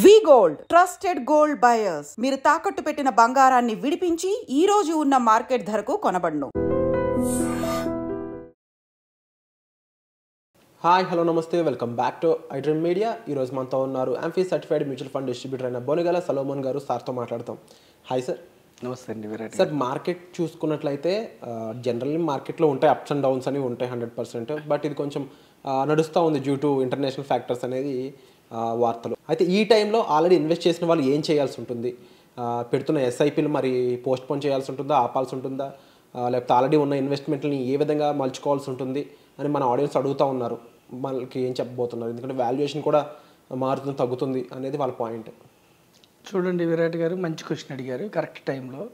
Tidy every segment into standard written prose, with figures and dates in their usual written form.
వి gold trusted gold buyers మీరు తాకట్టు పెట్టిన బంగారాన్ని విడిపించి ఈ రోజు ఉన్న మార్కెట్ ధరకు కొనబడును. హాయ్ హలో నమస్తే welcome back to iDream media. ఈరోజు మనతో ఉన్నారు ఎంఫీ సర్టిఫైడ్ మ్యూచువల్ ఫండ్ డిస్ట్రిబ్యూటర్ అయిన బోనిగల సలోమన్ గారు. సార్తో మాట్లాడతాం. Hi sir. నమస్తే అండి. సార్, మార్కెట్ చూసుకున్నట్లయితే జనరల్లీ మార్కెట్లో ఉంటాయి అప్స్ అండ్ డౌన్స్ అనేవి ఉంటాయి 100%. బట్ ఇది కొంచెం నడుస్తూ ఉంది డ్యూ టు ఇంటర్నేషనల్ ఫ్యాక్టర్స్ అనేది వార్తలు. అయితే ఈ టైంలో ఆల్రెడీ ఇన్వెస్ట్ చేసిన వాళ్ళు ఏం చేయాల్సి ఉంటుంది? పెడుతున్న ఎస్ఐపీలు మరి పోస్ట్ పోన్ చేయాల్సి ఉంటుందా, ఆపాల్సి ఉంటుందా, లేకపోతే ఆల్రెడీ ఉన్న ఇన్వెస్ట్మెంట్ని ఏ విధంగా మలుచుకోవాల్సి ఉంటుంది అని మన ఆడియన్స్ అడుగుతూ ఉన్నారు. మనకి ఏం చెప్పబోతున్నారు? ఎందుకంటే వాల్యుయేషన్ కూడా మారుతుంది, తగ్గుతుంది అనేది వాళ్ళ పాయింట్. చూడండి, విరాట్ గారు మంచి క్వశ్చన్ అడిగారు. కరెక్ట్ టైంలో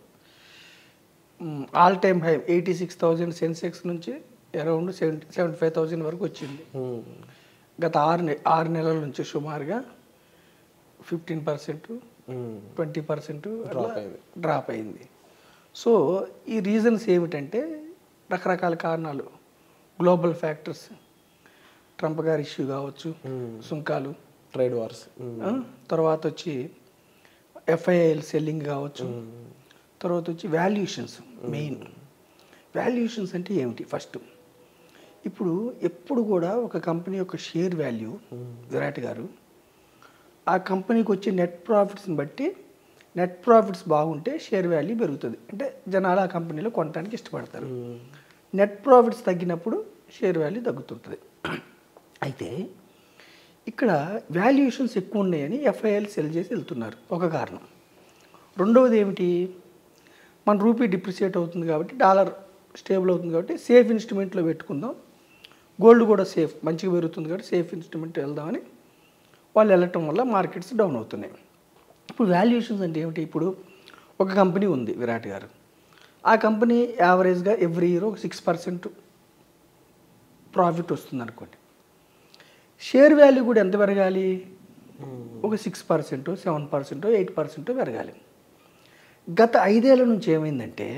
ఆల్ టైమ్ హై 86,000 సెన్సెక్స్ నుంచి అరౌండ్ 75,000 వరకు వచ్చింది. గత ఆరు నెలల నుంచి సుమారుగా 15%, 20% డ్రాప్ అయింది. సో ఈ రీజన్స్ ఏమిటంటే రకరకాల కారణాలు. గ్లోబల్ ఫ్యాక్టర్స్, ట్రంప్ గారి ఇష్యూ కావచ్చు, సుంకాలు, ట్రేడ్ వార్స్, తర్వాత వచ్చి ఎఫ్ఐఐఎల్ సెల్లింగ్ కావచ్చు, తర్వాత వచ్చి వాల్యుయేషన్స్. మెయిన్ వాల్యుయేషన్స్ అంటే ఏమిటి? ఫస్ట్ ఇప్పుడు ఎప్పుడు కూడా ఒక కంపెనీ యొక్క షేర్ వాల్యూ, విరాట్ గారు, ఆ కంపెనీకి వచ్చే నెట్ ప్రాఫిట్స్ని బట్టి, నెట్ ప్రాఫిట్స్ బాగుంటే షేర్ వాల్యూ పెరుగుతుంది. అంటే జనాలు ఆ కంపెనీలో కొనడానికి ఇష్టపడతారు. నెట్ ప్రాఫిట్స్ తగ్గినప్పుడు షేర్ వాల్యూ తగ్గుతుంటుంది. అయితే ఇక్కడ వాల్యుయేషన్స్ ఎక్కువ ఉన్నాయని ఎఫ్ఐఐఎల్ సెల్ చేసి వెళ్తున్నారు, ఒక కారణం. రెండవది ఏమిటి? మన రూపీ డిప్రిసియేట్ అవుతుంది కాబట్టి, డాలర్ స్టేబుల్ అవుతుంది కాబట్టి సేఫ్ ఇన్స్ట్రుమెంట్లో పెట్టుకుందాం, గోల్డ్ కూడా సేఫ్ మంచిగా పెరుగుతుంది కాబట్టి సేఫ్ ఇన్స్ట్రుమెంట్ వెళ్దామని వాళ్ళు వెళ్ళటం వల్ల మార్కెట్స్ డౌన్ అవుతున్నాయి. ఇప్పుడు వాల్యుయేషన్స్ అంటే ఏమిటి? ఇప్పుడు ఒక కంపెనీ ఉంది విరాట్ గారు, ఆ కంపెనీ యావరేజ్గా ఎవ్రీ ఇయర్ ఒక 6% ప్రాఫిట్ వస్తుంది అనుకోండి. షేర్ వాల్యూ కూడా ఎంత పెరగాలి? ఒక 6%, 7%, 8% పెరగాలి. గత 5 ఏళ్ల నుంచి ఏమైందంటే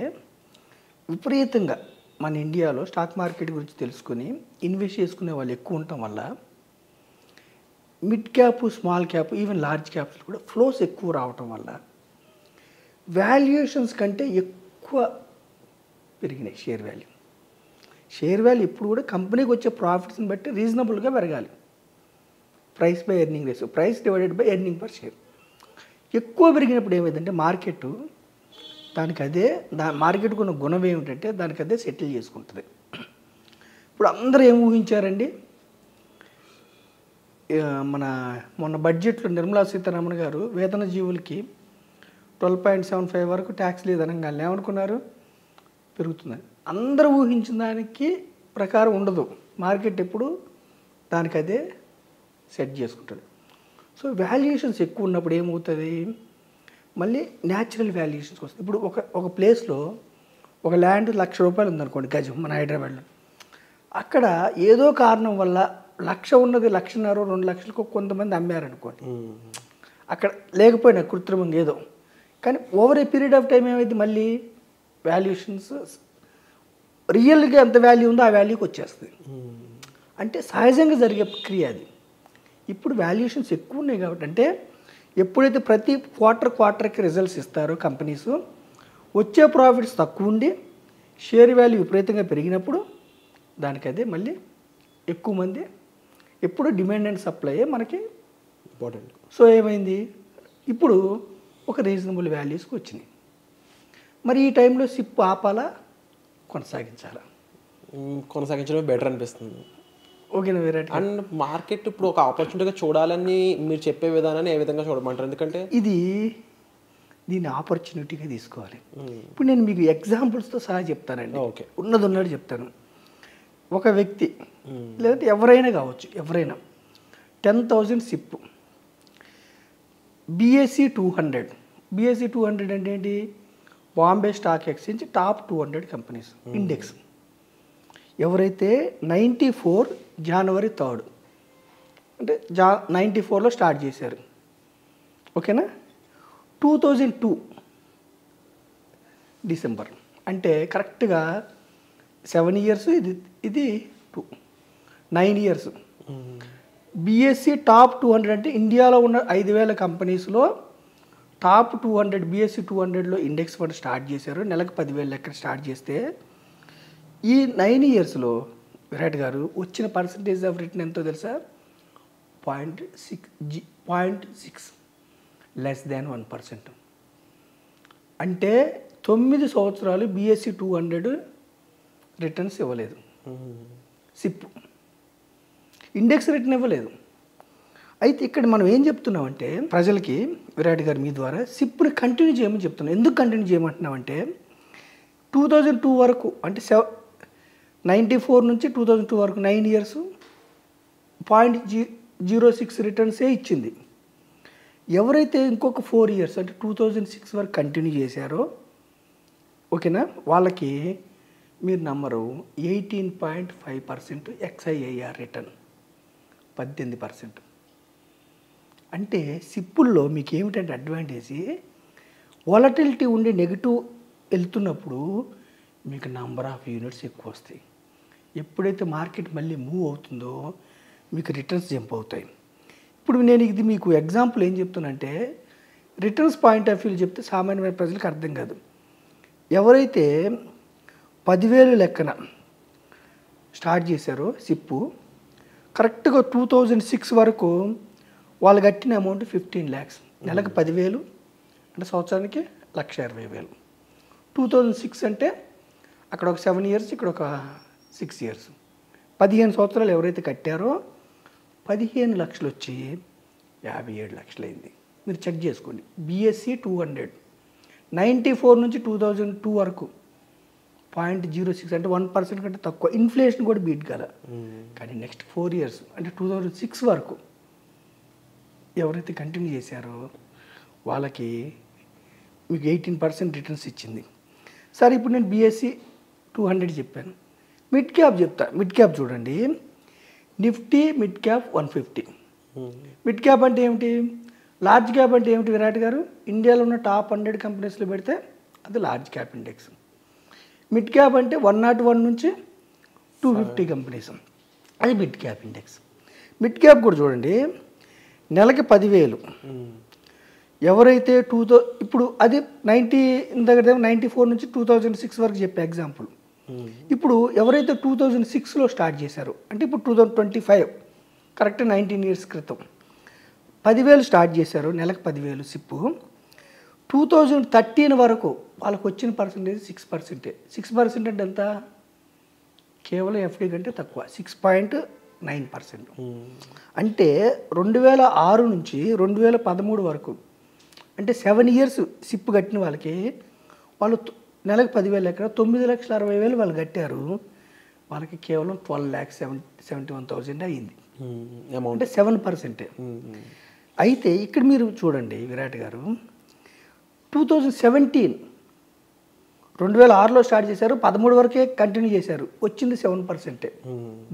విపరీతంగా మన ఇండియాలో స్టాక్ మార్కెట్ గురించి తెలుసుకొని ఇన్వెస్ట్ చేసుకునే వాళ్ళు ఎక్కువ ఉండటం వల్ల mid cap, small cap, even large caps కూడా ఫ్లోస్ ఎక్కువ రావటం వల్ల వాల్యుయేషన్స్ కంటే ఎక్కువ పెరిగినాయి షేర్ వాల్యూ. షేర్ వాల్యూ ఇప్పుడు కూడా కంపెనీకి వచ్చే ప్రాఫిట్స్ని బట్టి రీజనబుల్గా పెరగాలి. Price by earning ratio, price divided by earning per share. ఎక్కువ పెరిగినప్పుడు ఏమైందంటే మార్కెట్ మార్కెట్కు ఉన్న గుణం ఏమిటంటే దానికి అదే సెటిల్ చేసుకుంటుంది. ఇప్పుడు అందరూ ఏం ఊహించారండి? మొన్న బడ్జెట్లో నిర్మలా సీతారామన్ గారు వేతన జీవులకి 12.75 వరకు ట్యాక్స్ లేదనగా ఏమనుకున్నారు? పెరుగుతుందని. అందరూ ఊహించిన దానికి ప్రకారం ఉండదు. మార్కెట్ ఎప్పుడు దానికి అదే సెట్ చేసుకుంటుంది. సో వాల్యుయేషన్స్ ఎక్కువ ఉన్నప్పుడు ఏమవుతుంది? మళ్ళీ న్యాచురల్ వాల్యుయేషన్స్ వస్తుంది. ఇప్పుడు ఒక ప్లేస్లో ఒక ల్యాండ్ ₹1,00,000 ఉందనుకోండి, గజం, మన హైదరాబాద్లో. అక్కడ ఏదో కారణం వల్ల 1,00,000 ఉన్నది 1,50,000, 2,00,000 కొంతమంది అమ్మారనుకోండి. అక్కడ లేకపోయినా కృత్రిమంగా ఏదో, కానీ over a period of time ఏమైంది? మళ్ళీ వాల్యుయేషన్స్ రియల్గా ఎంత వాల్యూ ఉందో ఆ వాల్యూకి వచ్చేస్తుంది. అంటే సహజంగా జరిగే ప్రక్రియ అది. ఇప్పుడు వాల్యుయేషన్స్ ఎక్కువ ఉన్నాయి కాబట్టి, అంటే ఎప్పుడైతే ప్రతి క్వార్టర్కి రిజల్ట్స్ ఇస్తారో కంపెనీస్, వచ్చే ప్రాఫిట్స్ తక్కువ ఉండి షేర్ వాల్యూ విపరీతంగా పెరిగినప్పుడు దానికి అదే మళ్ళీ ఎక్కువ మంది, ఎప్పుడు డిమాండ్ అండ్ సప్లై మనకి ఇంపార్టెంట్. సో ఏమైంది? ఇప్పుడు ఒక రీజనబుల్ వాల్యూస్కి వచ్చినాయి. మరి ఈ టైంలో సిప్ ఆపాలా, కొనసాగించాలా? కొనసాగించడమే బెటర్ అనిపిస్తుంది. ఓకేనా విరాట్? అండ్ మార్కెట్ ఇప్పుడు ఒక ఆపర్చునిటీగా చూడాలని మీరు చెప్పే విధానాన్ని ఏ విధంగా చూడమంటారు? ఎందుకంటే దీన్ని ఆపర్చునిటీగా తీసుకోవాలి. ఇప్పుడు నేను మీకు ఎగ్జాంపుల్స్తో సహా చెప్తానండి. ఓకే, ఉన్నది చెప్తాను. ఒక వ్యక్తి లేదంటే ఎవరైనా కావచ్చు, ఎవరైనా 10,000 సిప్, BSE 200. BSE 200 అంటే ఏంటి? Bombay stock exchange top 200 companies index. ఎవరైతే 94 జనవరి 3 అంటే 94లో స్టార్ట్ చేశారు, ఓకేనా, 2002 డిసెంబర్ అంటే కరెక్ట్గా 7 ఇయర్స్, ఇది 2 9 ఇయర్స్. బీఎస్సీ టాప్ 200 అంటే ఇండియాలో ఉన్న 5,000 కంపెనీస్లో టాప్ 200 బీఎస్సీ 200లో ఇండెక్స్ ఫండ్ స్టార్ట్ చేశారు. నెలకు 10,000 లెక్క స్టార్ట్ చేస్తే ఈ 9 ఇయర్స్లో విరాట్ గారు వచ్చిన పర్సంటేజ్ ఆఫ్ రిటర్న్ ఎంతో తెలుసా? 0.6 లెస్ దాన్ 1%. అంటే 9 సంవత్సరాలు బీఎస్సీ 200 రిటర్న్స్ ఇవ్వలేదు. సిప్ ఇండెక్స్ రిటర్న్ ఇవ్వలేదు. అయితే ఇక్కడ మనం ఏం చెప్తున్నామంటే ప్రజలకి విరాట్ గారు మీ ద్వారా సిప్ని కంటిన్యూ చేయమని చెప్తున్నాం. ఎందుకు కంటిన్యూ చేయమంటున్నామంటే 2002 వరకు అంటే 94 నుంచి 2002 వరకు 9 ఇయర్స్ 0.06 రిటర్న్సే ఇచ్చింది. ఎవరైతే ఇంకొక 4 ఇయర్స్ అంటే 2006 వరకు కంటిన్యూ చేశారో ఓకేనా, వాళ్ళకి మీరు నమ్మరు 18.5% XIIR రిటర్న్ 18%. అంటే సిప్పుల్లో మీకు ఏమిటంటే అడ్వాంటేజ్ వాలటిలిటీ ఉండి నెగిటివ్ వెళ్తున్నప్పుడు మీకు నంబర్ ఆఫ్ యూనిట్స్ ఎక్కువ వస్తాయి. ఎప్పుడైతే మార్కెట్ మళ్ళీ మూవ్ అవుతుందో మీకు రిటర్న్స్ జంప్ అవుతాయి. ఇప్పుడు నేను ఇది మీకు ఎగ్జాంపుల్ ఏం చెప్తున్నానంటే రిటర్న్స్ పాయింట్ ఆఫ్ వ్యూ చెప్తే సామాన్యమైన ప్రజలకు అర్థం కాదు. ఎవరైతే 10,000 లెక్కన స్టార్ట్ చేశారో సిప్పు కరెక్ట్గా 2006 వరకు వాళ్ళు కట్టిన అమౌంట్ 15 lakhs. నెలకు 10,000 అంటే సంవత్సరానికి 1,20,000. 2006 అంటే అక్కడ ఒక 7 ఇయర్స్ ఇక్కడ ఒక 6 ఇయర్స్ 15 సంవత్సరాలు ఎవరైతే కట్టారో 15 లక్షలు వచ్చి 57 లక్షలు అయింది. మీరు చెక్ చేసుకోండి. బీఎస్సీ 200 94 నుంచి 2002 వరకు 0.06 అంటే 1% కంటే తక్కువ. ఇన్ఫ్లేషన్ కూడా బీట్ కాల. కానీ నెక్స్ట్ 4 ఇయర్స్ అంటే 2006 వరకు ఎవరైతే కంటిన్యూ చేశారో వాళ్ళకి మీకు 18% రిటర్న్స్ ఇచ్చింది. సరే ఇప్పుడు నేను బీఎస్సీ 200 చెప్పాను. మిడ్ క్యాప్ చెప్తా. మిడ్ క్యాప్ చూడండి, Nifty mid cap 150. Mid cap అంటే ఏమిటి, లార్జ్ క్యాప్ అంటే ఏమిటి విరాట్ గారు? ఇండియాలో ఉన్న టాప్ 100 కంపెనీస్లో పెడితే అది large cap index. Mid cap అంటే 101 నుంచి 250 కంపెనీస్, అది mid cap index. Mid cap కూడా చూడండి, నెలకి 10,000 ఎవరైతే ఇప్పుడు అది 94 నుంచి 2006 వరకు చెప్పే ఎగ్జాంపుల్. ఇప్పుడు ఎవరైతే 2006లో స్టార్ట్ చేశారో అంటే ఇప్పుడు 2025 కరెక్ట్ 19 ఇయర్స్ క్రితం 10,000 స్టార్ట్ చేశారు, నెలకు 10,000 సిప్పు. 2013 వరకు వాళ్ళకు వచ్చిన పర్సంటేజ్ 6%. 6% అంటే ఎంత? కేవలం ఎఫ్డి కంటే తక్కువ, 6.9%. అంటే 2006 నుంచి 2013 వరకు అంటే 7 ఇయర్స్ సిప్ కట్టిన వాళ్ళకి వాళ్ళు నెలకు 10,000 ఎక్కడ 9,60,000 వాళ్ళు కట్టారు. వాళ్ళకి కేవలం 12,71,000 అయ్యింది. అంటే 7%. అయితే ఇక్కడ మీరు చూడండి విరాట్ గారు, 2006లో స్టార్ట్ చేశారు, 13 వరకే కంటిన్యూ చేశారు, వచ్చింది 7%.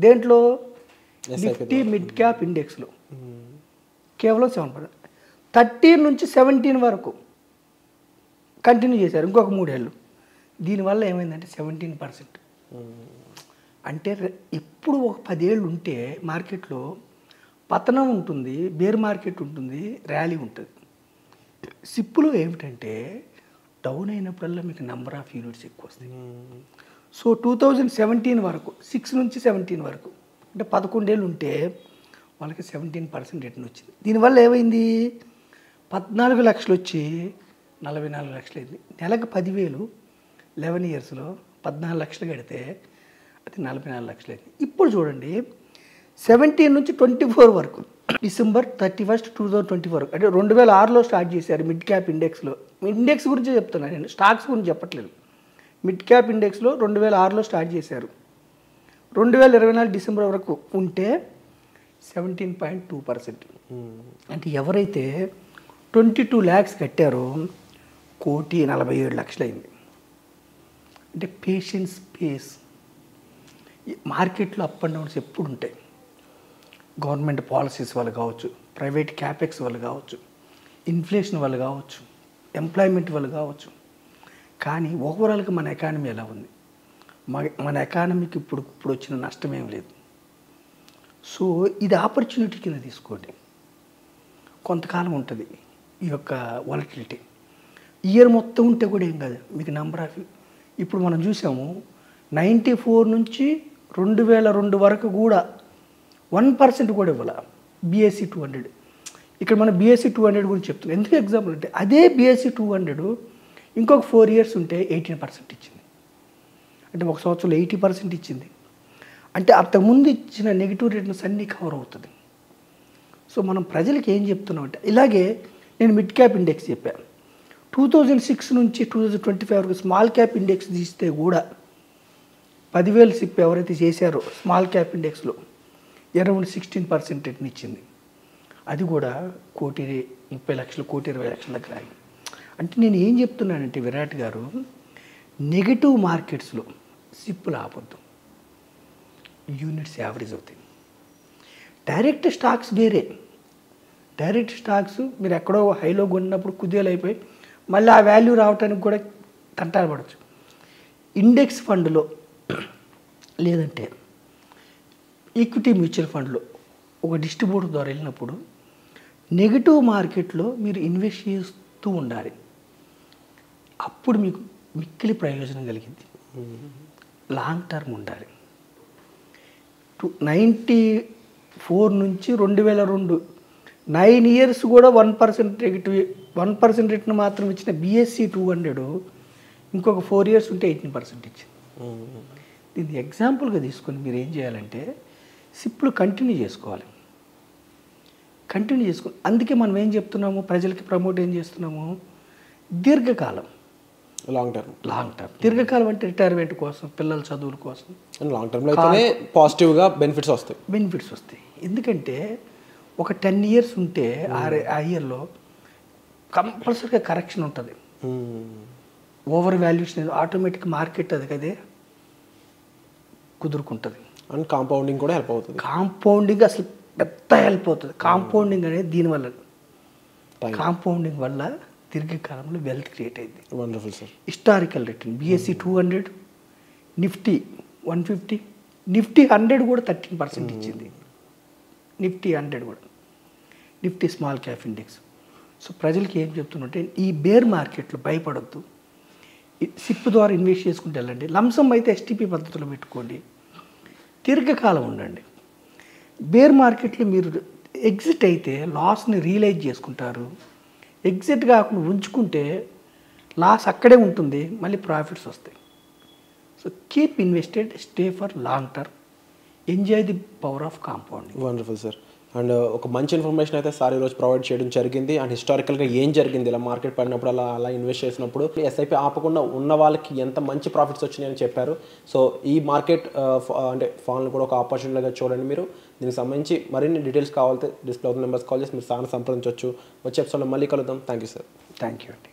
దేంట్లో? నిఫ్టీ మిడ్ క్యాప్ ఇండెక్స్లో కేవలం 7%. 13 నుంచి 17 వరకు కంటిన్యూ చేశారు, ఇంకొక 3 ఏళ్ళు. దీనివల్ల ఏమైందంటే 17%. అంటే ఎప్పుడు ఒక 10 ఏళ్ళు ఉంటే మార్కెట్లో పతనం ఉంటుంది, బేర్ మార్కెట్ ఉంటుంది, ర్యాలీ ఉంటుంది. సిప్పులో ఏమిటంటే డౌన్ అయినప్పుడల్లా మీకు నెంబర్ ఆఫ్ యూనిట్స్ ఎక్కువ వస్తాయి. సో 2017 వరకు 6 నుంచి 17 వరకు అంటే 11 ఏళ్ళు ఉంటే వాళ్ళకి 17% రిటర్న్ వచ్చింది. దీనివల్ల ఏమైంది? 14 లక్షలు వచ్చి 44 లక్షలు అయింది. నెలకు 10,000 11 ఇయర్స్లో 14 లక్షలు కడితే అది 44 లక్షలు అయింది. ఇప్పుడు చూడండి 17 నుంచి 24 వరకు December 31, 2020 వరకు అంటే 2006లో స్టార్ట్ చేశారు మిడ్ క్యాప్ ఇండెక్స్లో. ఇండెక్స్ గురించి చెప్తున్నాను నేను, స్టాక్స్ గురించి చెప్పట్లేదు. మిడ్ క్యాప్ ఇండెక్స్లో 2006లో స్టార్ట్ చేశారు, 2024 డిసెంబర్ వరకు ఉంటే 17.2%. అంటే ఎవరైతే 22 lakhs కట్టారో 1,47,00,000 అయింది. అంటే పేషెన్స్ పేస్. మార్కెట్లో అప్ అండ్ డౌన్స్ ఎప్పుడు ఉంటాయి. గవర్నమెంట్ పాలసీస్ వల్ల కావచ్చు, ప్రైవేట్ క్యాపెక్స్ వల్ల కావచ్చు, ఇన్ఫ్లేషన్ వల్ల కావచ్చు, ఎంప్లాయ్మెంట్ వల్ల కావచ్చు. కానీ ఓవరాల్గా మన ఎకానమీ ఎలా ఉంది? మన ఎకానమీకి ఇప్పుడు వచ్చిన నష్టం ఏం లేదు. సో ఇది ఆపర్చునిటీ కింద తీసుకోండి. కొంతకాలం ఉంటుంది ఈ యొక్క వాలటిలిటీ. ఇయర్ మొత్తం ఉంటే కూడా ఏం కాదు, మీకు నెంబర్ ఆఫ్ ఇప్పుడు మనం చూసాము 94 నుంచి 2002 వరకు కూడా 1% కూడా ఇవ్వాలి BSE 200. ఇక్కడ మనం BSE 200 గురించి చెప్తున్నాం. ఎందుకు ఎగ్జాంపుల్ అంటే అదే BSE 200 ఇంకొక 4 ఇయర్స్ ఉంటే 18% ఇచ్చింది. అంటే ఒక సంవత్సరంలో 80% ఇచ్చింది. అంటే అంతకుముందు ఇచ్చిన నెగిటివ్ రిటర్న్స్ అన్నీ కవర్ అవుతుంది. సో మనం ప్రజలకి ఏం చెప్తున్నాం అంటే, ఇలాగే నేను మిడ్ క్యాప్ ఇండెక్స్ చెప్పాను. 2006 నుంచి 2025 వరకు స్మాల్ క్యాప్ ఇండెక్స్ తీస్తే కూడా 10,000 సిప్ ఎవరైతే చేశారో స్మాల్ క్యాప్ ఇండెక్స్లో అరౌండ్ 16% రిటర్న్ ఇచ్చింది. అది కూడా 1,30,00,000 1,20,00,000 దగ్గర ఆగి. అంటే నేను ఏం చెప్తున్నానంటే విరాట్ గారు, నెగిటివ్ మార్కెట్స్లో సిప్పులు ఆపొద్దు, యూనిట్స్ యావరేజ్ అవుతాయి. డైరెక్ట్ స్టాక్స్ వేరే. డైరెక్ట్ స్టాక్స్ మీరు ఎక్కడో హైలో కొన్నప్పుడు కుదేలు అయిపోయి మళ్ళీ ఆ వాల్యూ రావడానికి కూడా తంటాలు పడవచ్చు. ఇండెక్స్ ఫండ్లో లేదంటే ఈక్విటీ మ్యూచువల్ ఫండ్లో ఒక డిస్ట్రిబ్యూటర్ ద్వారా వెళ్ళినప్పుడు నెగిటివ్ మార్కెట్లో మీరు ఇన్వెస్ట్ చేస్తూ ఉండాలి. అప్పుడు మీకు మిక్కిలి ప్రయోజనం కలిగింది. లాంగ్ టర్మ్ ఉండాలి. 94 నుంచి 2002 9 ఇయర్స్ కూడా 1% నెగిటివ్ 1% రిటర్న్ మాత్రం ఇచ్చిన BSE 200 ఇంకొక 4 ఇయర్స్ ఉంటే 18% ఇచ్చింది. దీన్ని ఎగ్జాంపుల్గా తీసుకొని మీరు ఏం చేయాలంటే సిప్లు కంటిన్యూ చేసుకోవాలి. అందుకే మనం ఏం చెప్తున్నాము, ప్రజలకి ప్రమోట్ ఏం చేస్తున్నాము, దీర్ఘకాలం, లాంగ్ టర్మ్. దీర్ఘకాలం అంటే రిటైర్మెంట్ కోసం, పిల్లల చదువుల కోసం. లాంగ్ టర్మ్లో అయితేనే పాజిటివ్గా బెనిఫిట్స్ వస్తాయి. ఎందుకంటే ఒక 10 ఇయర్స్ ఉంటే ఆ ఇయర్లో కంపల్సరీగా కరెక్షన్ ఉంటుంది. ఓవర్ వాల్యూషన్ ఆటోమేటిక్ మార్కెట్ అది కదే కుదురుకుంటుంది. అండ్ కాంపౌండింగ్ కూడా హెల్ప్ అవుతుంది. కాంపౌండింగ్ అసలు పెద్ద హెల్ప్ అవుతుంది. కాంపౌండింగ్ అనేది దీనివల్ల, కాంపౌండింగ్ వల్ల దీర్ఘకాలంలో వెల్త్ క్రియేట్ అయింది. Wonderful sir. Historical return BSE 200, Nifty 150, Nifty 100 కూడా 13% ఇచ్చింది. నిఫ్టీ 100 కూడా, Nifty small cap index. So ప్రజలకి ఏం చెప్తున్నట్టే, ఈ బేర్ మార్కెట్లో భయపడద్దు, సిప్ ద్వారా ఇన్వెస్ట్ చేసుకుంటూ వెళ్ళండి. లంసమ్ అయితే STP పద్ధతిలో పెట్టుకోండి, దీర్ఘకాలం ఉండండి. బేర్ మార్కెట్లో మీరు ఎగ్జిట్ అయితే లాస్ని రియలైజ్ చేసుకుంటారు. ఎగ్జిట్ కాకుండా ఉంచుకుంటే లాస్ అక్కడే ఉంటుంది, మళ్ళీ ప్రాఫిట్స్ వస్తాయి. So keep invested, stay for long term, enjoy the power of compounding. Wonderful sir. And ఒక మంచి ఇన్ఫర్మేషన్ అయితే సార్ ఈరోజు ప్రొవైడ్ చేయడం జరిగింది. అండ్ హిస్టారికల్గా ఏం జరిగింది, ఇలా మార్కెట్ పడినప్పుడు అలా ఇన్వెస్ట్ చేసినప్పుడు SIP ఆపకుండా ఉన్న వాళ్ళకి ఎంత మంచి ప్రాఫిట్స్ వచ్చినాయని చెప్పారు. సో ఈ మార్కెట్ అంటే ఫాల్ని కూడా ఒక ఆపర్చునిటీగా చూడండి మీరు. దీనికి సంబంధించి మరిన్ని డీటెయిల్స్ కావాలంటే డిస్ప్లే అవుతున్న నెంబర్స్ కాల్ చేసి మీరు సార్ని సంప్రదించవచ్చు. వచ్చే ఎపిసోడ్లో మళ్ళీ కలుద్దాం. Thank you sir. Thank you అండి.